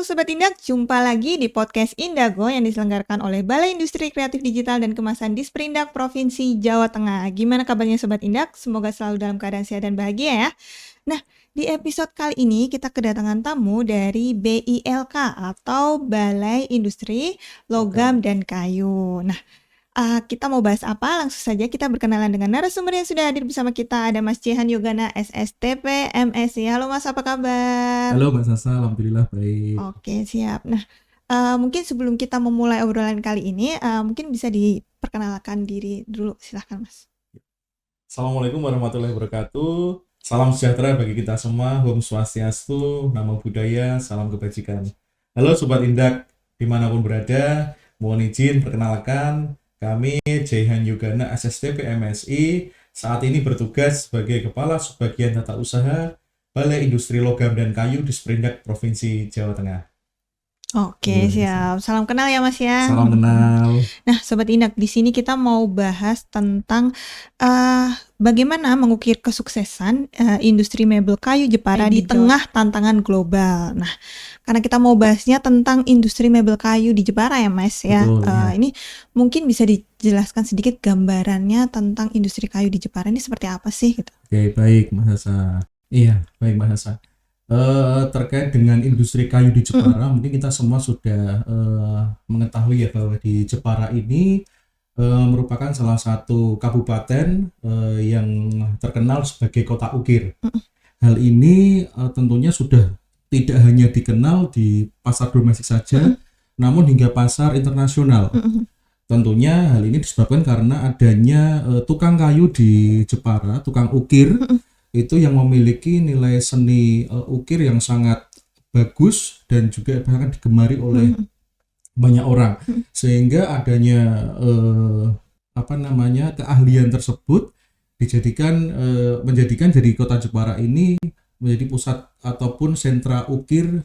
Halo Sobat Indak, jumpa lagi di podcast Indago yang diselenggarakan oleh Balai Industri Kreatif Digital dan Kemasan Disperindak Provinsi Jawa Tengah. Gimana kabarnya Sobat Indak? Semoga selalu dalam keadaan sehat dan bahagia ya. Nah, di episode kali ini kita kedatangan tamu dari BILK atau Balai Industri Logam dan Kayu. Nah, kita mau bahas apa? Langsung saja kita berkenalan dengan narasumber yang sudah hadir bersama kita. Ada Mas Jehan Yogana, SSTP, MSc. Halo Mas, apa kabar? Halo Mbak Sasa, alhamdulillah baik. Oke, siap. Nah, mungkin sebelum kita memulai obrolan kali ini, mungkin bisa diperkenalkan diri dulu. Silahkan Mas. Assalamualaikum warahmatullahi wabarakatuh. Salam sejahtera bagi kita semua. Om Swastiastu, Namo Buddhaya, salam kebajikan. Halo Sobat Indak, dimanapun berada, mohon izin perkenalkan, kami Jehan Yogana, SSTP MSI, saat ini bertugas sebagai Kepala Subbagian Tata Usaha Balai Industri Logam dan Kayu Disperindak Provinsi Jawa Tengah. Oke, siap. Salam kenal ya Mas ya. Salam kenal. Nah, Sobat Indak, di sini kita mau bahas tentang bagaimana mengukir kesuksesan industri mebel kayu Jepara di tengah tantangan global. Nah, karena kita mau bahasnya tentang industri mebel kayu di Jepara ya Mas ya. Betul, ya. Ini mungkin bisa dijelaskan sedikit gambarannya tentang industri kayu di Jepara ini seperti apa sih gitu. Oke, baik Mas Hasa. Iya, baik Mas Hasa. Terkait dengan industri kayu di Jepara, mungkin kita semua sudah mengetahui ya bahwa di Jepara ini merupakan salah satu kabupaten yang terkenal sebagai kota ukir. Hal ini tentunya sudah tidak hanya dikenal di pasar domestik saja, namun hingga pasar internasional. Tentunya hal ini disebabkan karena adanya tukang kayu di Jepara, tukang ukir, itu yang memiliki nilai seni ukir yang sangat bagus dan juga sangat digemari oleh banyak orang, sehingga adanya keahlian tersebut menjadikan dari kota Jepara ini menjadi pusat ataupun sentra ukir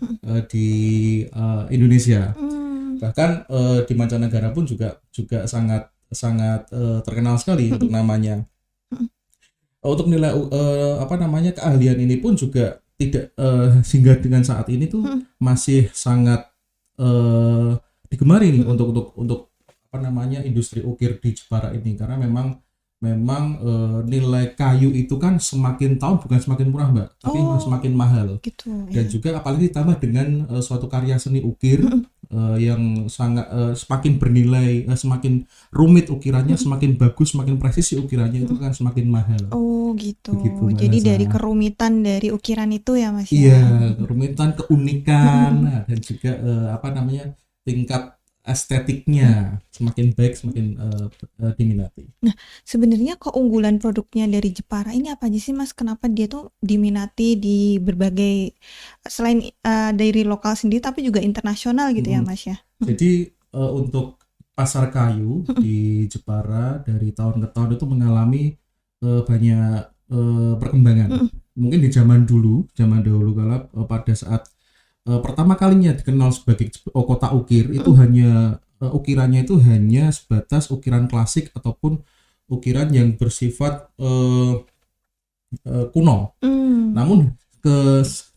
di Indonesia. Bahkan di mancanegara pun juga sangat terkenal sekali untuk namanya. Untuk nilai keahlian ini pun juga tidak hingga dengan saat ini tuh masih sangat digemari nih untuk industri ukir di Jepara ini, karena memang nilai kayu itu kan semakin tahun bukan semakin murah Mbak, tapi semakin mahal. Gitu, dan ya. juga apalagi ditambah dengan suatu karya seni ukir yang sangat semakin bernilai, semakin rumit ukirannya, semakin bagus, semakin presisi ukirannya, itu kan semakin mahal. Oh gitu. Begitu, Mbak Jadi Nasa. dari kerumitan dari ukiran itu ya Mas ya. Iya, kerumitan, keunikan, dan juga tingkat estetiknya semakin baik, semakin diminati. Nah, sebenarnya keunggulan produknya dari Jepara ini apa aja sih Mas? Kenapa dia tuh diminati di berbagai, selain dari lokal sendiri tapi juga internasional gitu ya Mas ya? Jadi untuk pasar kayu di Jepara dari tahun ke tahun itu mengalami banyak perkembangan. Mungkin di zaman dahulu kala pada saat pertama kalinya dikenal sebagai kota ukir, itu hanya ukirannya itu hanya sebatas ukiran klasik ataupun ukiran yang bersifat kuno. Namun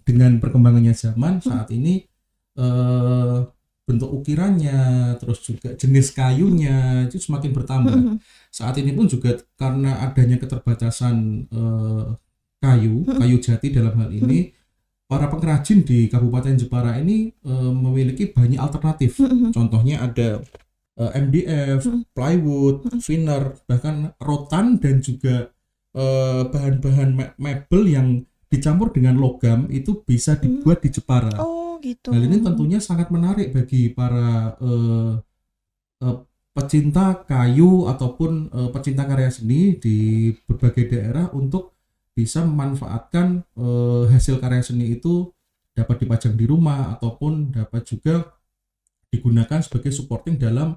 dengan perkembangannya zaman saat ini, bentuk ukirannya, terus juga jenis kayunya itu semakin bertambah. Saat ini pun juga karena adanya keterbatasan kayu jati dalam hal ini, para pengrajin di Kabupaten Jepara ini memiliki banyak alternatif. Contohnya ada MDF, plywood, veneer, bahkan rotan, dan juga bahan-bahan mebel yang dicampur dengan logam itu bisa dibuat di Jepara. Oh gitu. Hal ini tentunya sangat menarik bagi para pecinta kayu ataupun pecinta karya seni di berbagai daerah untuk bisa memanfaatkan hasil karya seni itu dapat dipajang di rumah ataupun dapat juga digunakan sebagai supporting dalam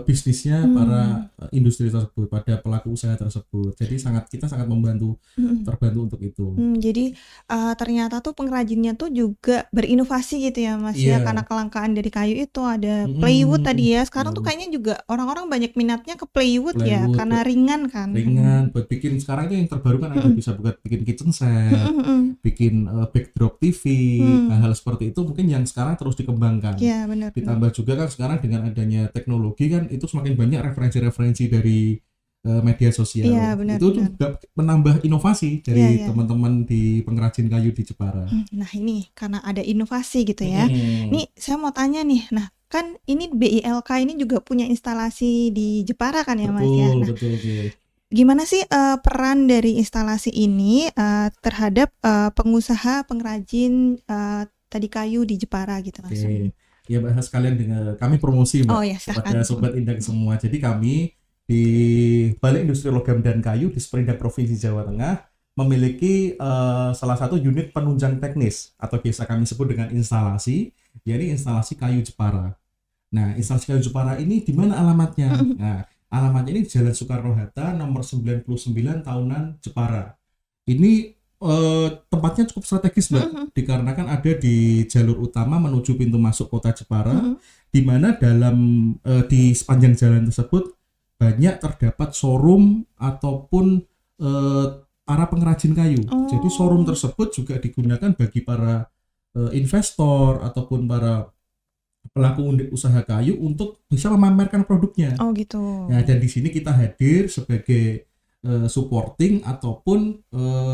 bisnisnya para Hmm. industri tersebut, pada pelaku usaha tersebut. Jadi kita sangat Hmm. terbantu untuk itu. Jadi, ternyata tuh pengrajinnya tuh juga berinovasi gitu ya, Mas, ya, karena Iya, kelangkaan dari kayu itu ada plywood mhm, tadi ya, sekarang tuh plywood, kayaknya juga orang-orang banyak minatnya ke plywood ya, plywood, karena ringan kan? ringan buat bikin. Sekarang itu yang terbaru kan ada Mhm. bisa buat bikin kitchen Mhm set, mhm. bikin backdrop TV, Hmm. hal-hal seperti itu mungkin yang sekarang terus dikembangkan. Iya, benar benar. Ditambah juga kan sekarang dengan adanya teknologi kan itu semakin banyak referensi-referensi dari media Iya, sosial. benar Itu benar. juga menambah inovasi Iya dari iya. teman-teman di pengrajin kayu di Jepara. Nah ini, karena ada inovasi gitu ya. Mhm. Nih saya mau tanya nih, nah kan ini BILK ini juga punya instalasi di Jepara kan ya, Mas, ya? Betul, Nah, betul, betul. gimana sih, peran dari instalasi ini, terhadap, pengusaha pengrajin, tadi kayu di Jepara gitu, Mas? Oke, ya Mbak, sekalian dengan kami promosi Oh Mbak ya, kepada silahkan. Sobat Indah semua. Jadi kami di Balai Industri Logam dan Kayu di Sperindak Provinsi Jawa Tengah memiliki salah satu unit penunjang teknis atau biasa kami sebut dengan instalasi, yaitu instalasi kayu Jepara. Nah, instalasi kayu Jepara ini di mana alamatnya? Mhm Nah, alamatnya ini di Jalan Soekarno-Hatta nomor 99 Tahunan Jepara. Ini tempatnya cukup strategis Mbak, mhm dikarenakan ada di jalur utama menuju pintu masuk kota Jepara, mhm. di mana di sepanjang jalan tersebut banyak terdapat showroom ataupun eh, para pengrajin kayu. Jadi showroom Oh. tersebut juga digunakan bagi para investor ataupun para pelaku unit usaha kayu untuk bisa memamerkan produknya. Oh gitu. Nah, dan di sini kita hadir sebagai supporting ataupun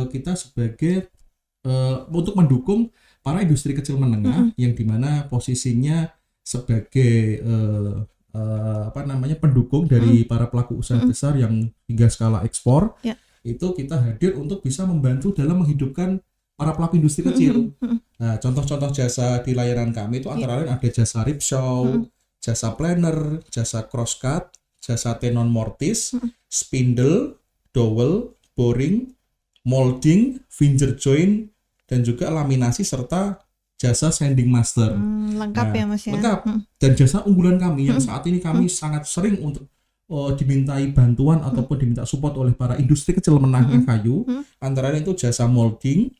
kita sebagai untuk mendukung para industri kecil menengah Mhm yang dimana posisinya sebagai apa namanya pendukung mhm dari para pelaku usaha mhm. besar yang hingga skala ekspor. Ya. Itu kita hadir untuk bisa membantu dalam menghidupkan para pelaku industri Mhm mhm kecil. mhm. Nah, contoh-contoh jasa di layanan kami itu Iya. antara lain ada jasa Mhm ripsaw, jasa planner, jasa crosscut, jasa tenon mortis, mhm. spindle, dowel, boring, molding, finger joint, dan juga laminasi serta jasa sanding master. Lengkap ya, Nah, Mas, ya? lengkap. Mhm Dan jasa unggulan kami yang mhm saat ini mhm kami sangat sering untuk dimintai bantuan mhm ataupun diminta support oleh para industri kecil menengah mhm kayu, mhm antara lain itu jasa molding,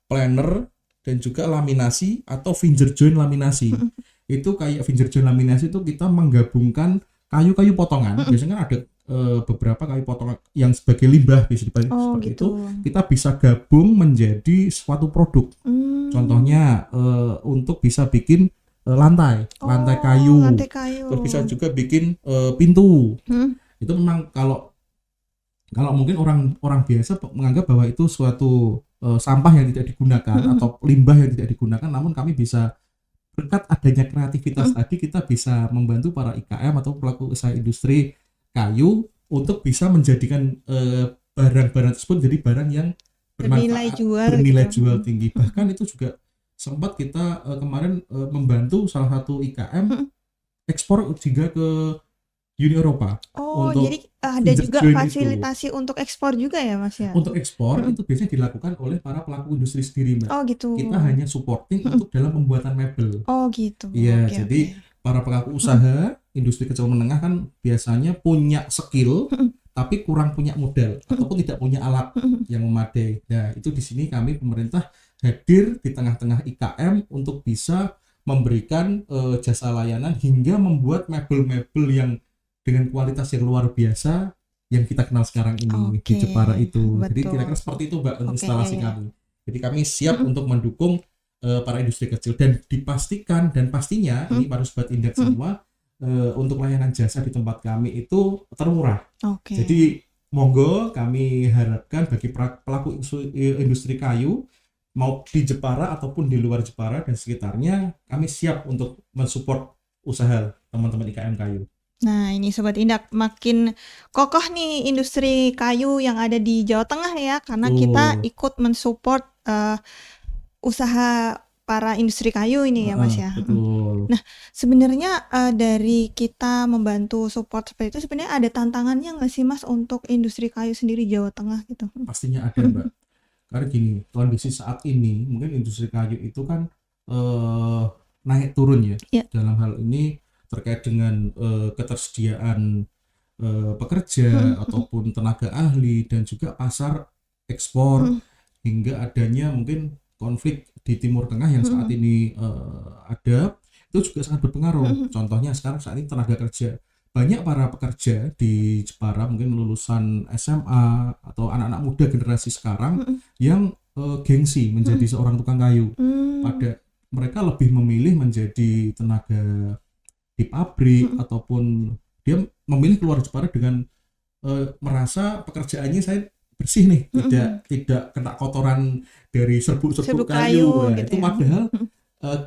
planner, dan juga laminasi atau finger joint laminasi. mhm Itu kayak finger joint laminasi itu kita menggabungkan kayu-kayu potongan. mhm. Biasanya kan ada beberapa kayu potongan yang sebagai limbah bisa dipakai Oh seperti gitu. itu. Kita bisa gabung menjadi suatu produk. Mmm. Contohnya untuk bisa bikin lantai Oh, kayu. lantai kayu. Terus bisa juga bikin pintu. Mhm Itu memang kalau kalau mungkin orang orang biasa menganggap bahwa itu suatu sampah yang tidak digunakan mhm atau limbah yang tidak digunakan, namun kami bisa berkat adanya kreativitas mhm. tadi kita bisa membantu para IKM atau pelaku usaha industri kayu untuk bisa menjadikan barang-barang tersebut jadi barang yang Bernilai bermanfaat, jual gitu. bernilai jual Mhm tinggi. mhm Bahkan itu juga sempat kita kemarin membantu salah satu IKM mhm. ekspor juga ke Uni Eropa Oh, jadi untuk ada finger juga joint itu. fasilitasi untuk ekspor juga ya, Mas, ya? Untuk ekspor Mhm. itu biasanya dilakukan oleh para pelaku industri sendiri, Mbak. Oh gitu. Kita hanya supporting Mhm. untuk dalam pembuatan mebel. Oh gitu. Iya, Oke oke. jadi para pelaku Mhm usaha industri kecil menengah kan biasanya punya skill mhm tapi kurang punya modal mhm ataupun tidak punya alat mhm. yang memadai. Nah, itu di sini kami pemerintah hadir di tengah-tengah IKM untuk bisa memberikan jasa layanan hingga membuat mebel-mebel yang dengan kualitas yang luar biasa yang kita kenal sekarang ini di Oke, Jepara itu. Jadi kira-kira betul. seperti itu Mbak Oke, ya instalasi ya. kami. Jadi kami siap Mhm untuk mendukung para industri kecil dan dipastikan dan pastinya mhm ini para sobat indek mhm. semua untuk layanan jasa di tempat kami itu termurah. Oke. Jadi monggo kami harapkan bagi pelaku industri kayu mau di Jepara ataupun di luar Jepara dan sekitarnya kami siap untuk mensupport usaha teman-teman IKM kayu. Nah, ini Sobat Indak, makin kokoh nih industri kayu yang ada di Jawa Tengah ya, karena kita Betul. ikut mensupport usaha para industri kayu ini ya, Mas ya. Mhm. Betul. Nah, sebenarnya dari kita membantu support seperti itu sebenarnya ada tantangannya nggak sih, Mas, untuk industri kayu sendiri Jawa Tengah gitu? Pastinya ada Mbak. Karena gini, kondisi saat ini mungkin industri kayu itu kan naik turun ya. Ya. Dalam hal ini terkait dengan ketersediaan pekerja ataupun tenaga ahli dan juga pasar ekspor hingga adanya mungkin konflik di Timur Tengah yang saat ini ada, itu juga sangat berpengaruh. Contohnya sekarang saat ini tenaga kerja, banyak para pekerja di Jepara mungkin lulusan SMA atau anak-anak muda generasi sekarang yang gengsi menjadi seorang tukang kayu. Pada mereka lebih memilih menjadi tenaga di pabrik ataupun dia memilih keluar Jepara dengan merasa pekerjaannya saya bersih nih, tidak kena kotoran dari serbuk-serbuk Serbuk kayu kayu. Nah, gitu itu ya. padahal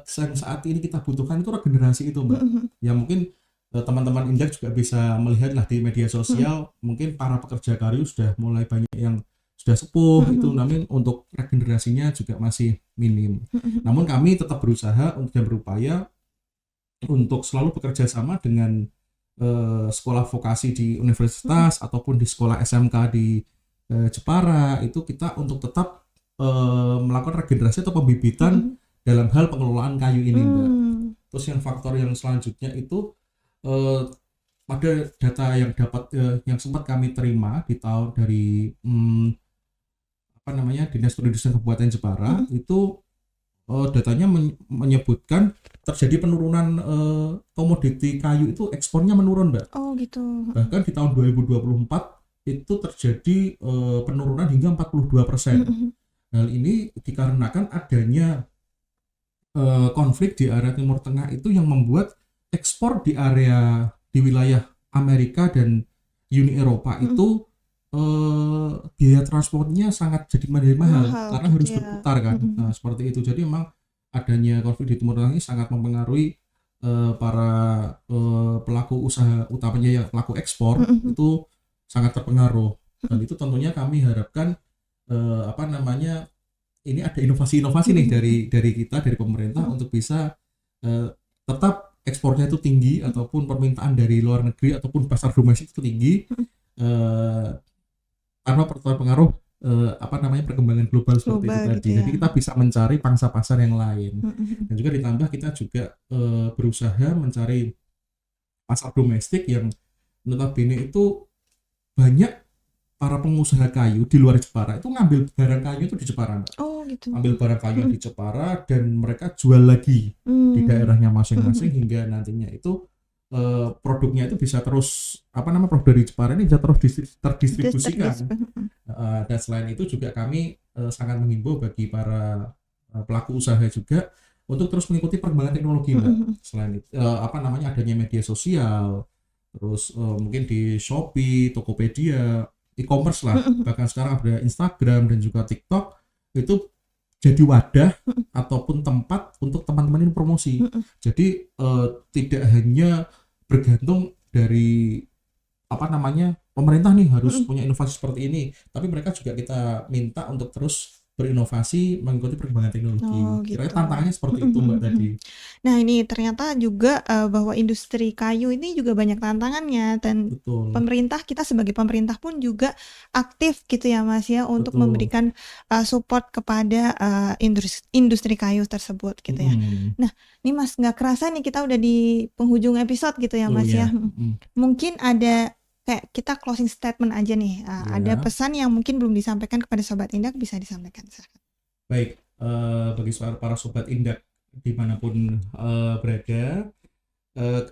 yang saat ini kita butuhkan itu regenerasi itu, Mbak. Ya mungkin teman-teman Indak juga bisa melihat lah di media sosial, mungkin para pekerja kayu sudah mulai banyak yang sudah sepuh itu, namun untuk regenerasinya juga masih minim. Namun kami tetap berusaha dan berupaya untuk selalu bekerja sama dengan sekolah vokasi di universitas ataupun di sekolah SMK di Jepara, itu kita untuk tetap melakukan regenerasi atau pembibitan dalam hal pengelolaan kayu ini, Mbak. Terus yang faktor yang selanjutnya itu ada data yang yang sempat kami terima di tahun dari Dinas Perindustrian Kabupaten Jepara, itu datanya menyebutkan terjadi penurunan komoditi kayu itu, ekspornya menurun, Mbak. Oh gitu. Bahkan di tahun 2024 itu terjadi penurunan hingga 42%. Hal ini dikarenakan adanya konflik di area Timur Tengah itu yang membuat ekspor di wilayah Amerika dan Uni Eropa itu biaya transportnya sangat jadi mahal karena gitu harus ya. berputar kan. Nah, seperti itu. Jadi memang adanya konflik di Timur Tengah ini sangat mempengaruhi para pelaku usaha, utamanya ya pelaku ekspor, itu sangat terpengaruh. Dan itu tentunya kami harapkan ini ada inovasi-inovasi nih dari kita, dari pemerintah untuk bisa tetap ekspornya itu tinggi ataupun permintaan dari luar negeri ataupun pasar domestik itu tinggi tanpa terpengaruh perkembangan global seperti itu tadi. Gitu ya. Jadi kita bisa mencari pangsa pasar yang lain. Dan juga ditambah kita juga berusaha mencari pasar domestik yang notabene itu banyak para pengusaha kayu di luar Jepara itu ngambil barang kayu itu di Jepara. Oh gitu. Ambil barang kayu di Jepara dan mereka jual lagi di daerahnya masing-masing hingga nantinya itu produknya itu bisa terus produk dari Jepara ini bisa terus terdistribusikan. Dan selain itu juga kami sangat menghimbau bagi para pelaku usaha juga untuk terus mengikuti perkembangan teknologi, Mbak. Selain itu adanya media sosial, terus mungkin di Shopee, Tokopedia, e-commerce lah, bahkan sekarang ada Instagram dan juga TikTok, itu jadi wadah ataupun tempat untuk teman-teman ini promosi. Jadi tidak hanya bergantung dari pemerintah nih harus punya inovasi seperti ini, tapi mereka juga kita minta untuk terus berinovasi mengikuti perkembangan teknologi. Kira-kira tantangannya seperti itu, Mbak, tadi. Nah ini ternyata juga bahwa industri kayu ini juga banyak tantangannya, dan Betul. kita sebagai pemerintah pun juga aktif gitu ya Mas ya, untuk memberikan support kepada industri kayu tersebut gitu ya. Nah ini Mas, nggak kerasa nih kita udah di penghujung episode gitu ya Mas ya. Mungkin ada kayak kita closing statement aja nih, ada pesan yang mungkin belum disampaikan kepada Sobat Indak, bisa disampaikan. Baik, bagi para Sobat Indak dimanapun berada,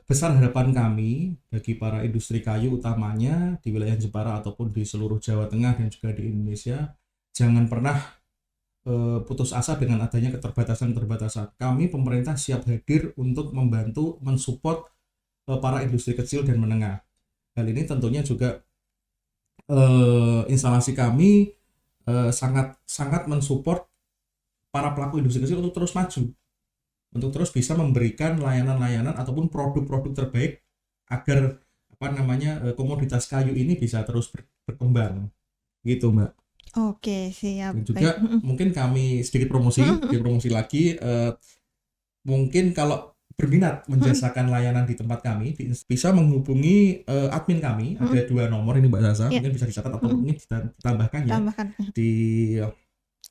besar harapan kami bagi para industri kayu utamanya di wilayah Jepara ataupun di seluruh Jawa Tengah dan juga di Indonesia, jangan pernah putus asa dengan adanya keterbatasan. Kami pemerintah siap hadir untuk membantu mensupport para industri kecil dan menengah. Hal ini tentunya juga instalasi kami sangat mensupport para pelaku industri kecil untuk terus maju, untuk terus bisa memberikan layanan-layanan ataupun produk-produk terbaik agar komoditas kayu ini bisa terus berkembang gitu, Mbak. Oke, siap. Dan juga mungkin kami sedikit promosi lagi, mungkin kalau berminat menjasakan layanan di tempat kami, bisa menghubungi admin kami. Ada 2 nomor ini, Mbak Sasa, mungkin bisa dicatat atau mungkin ditambahkan ya di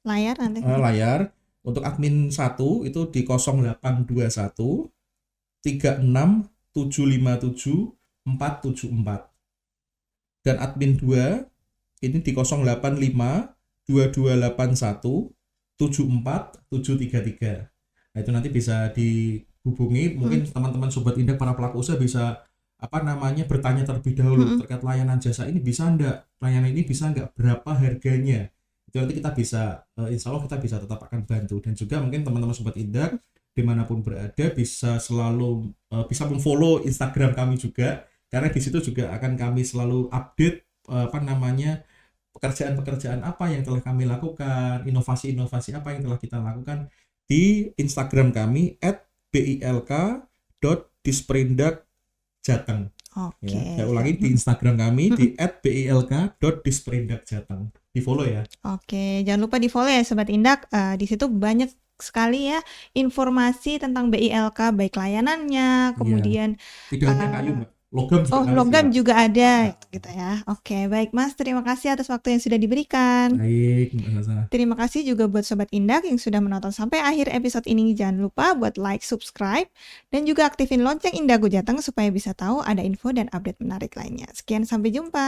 layar nanti. Layar. Untuk admin 1 itu di 0821 36 757 474. Dan admin 2 ini di 085 2281 74733. Nah, itu nanti bisa dihubungi. Mungkin teman-teman Sobat Indak para pelaku usaha bisa bertanya terlebih dahulu terkait layanan jasa ini bisa enggak, layanan ini bisa enggak, berapa harganya. Itu nanti kita bisa, insya Allah kita bisa tetap akan bantu. Dan juga mungkin teman-teman Sobat Indak dimanapun berada bisa selalu bisa memfollow Instagram kami juga, karena di situ juga akan kami selalu update pekerjaan-pekerjaan apa yang telah kami lakukan, inovasi-inovasi apa yang telah kita lakukan di Instagram kami @bilk.disperindakjateng. Oke. Ya, saya ulangi, di Instagram kami di @bilk.disperindakjateng. Di follow ya. Oke, jangan lupa di follow ya Sobat Indak. Di situ banyak sekali ya informasi tentang BILK, baik layanannya, kemudian Tidak hanya kayu, Mbak. Logam juga kami logam siap. juga ada gitu ya. Oke, baik Mas, terima kasih atas waktu yang sudah diberikan. Baik, Mbak Sasa. Terima kasih juga buat Sobat Indak yang sudah menonton sampai akhir episode ini. Jangan lupa buat like, subscribe, dan juga aktifin lonceng Indago Jateng supaya bisa tahu ada info dan update menarik lainnya. Sekian, sampai jumpa.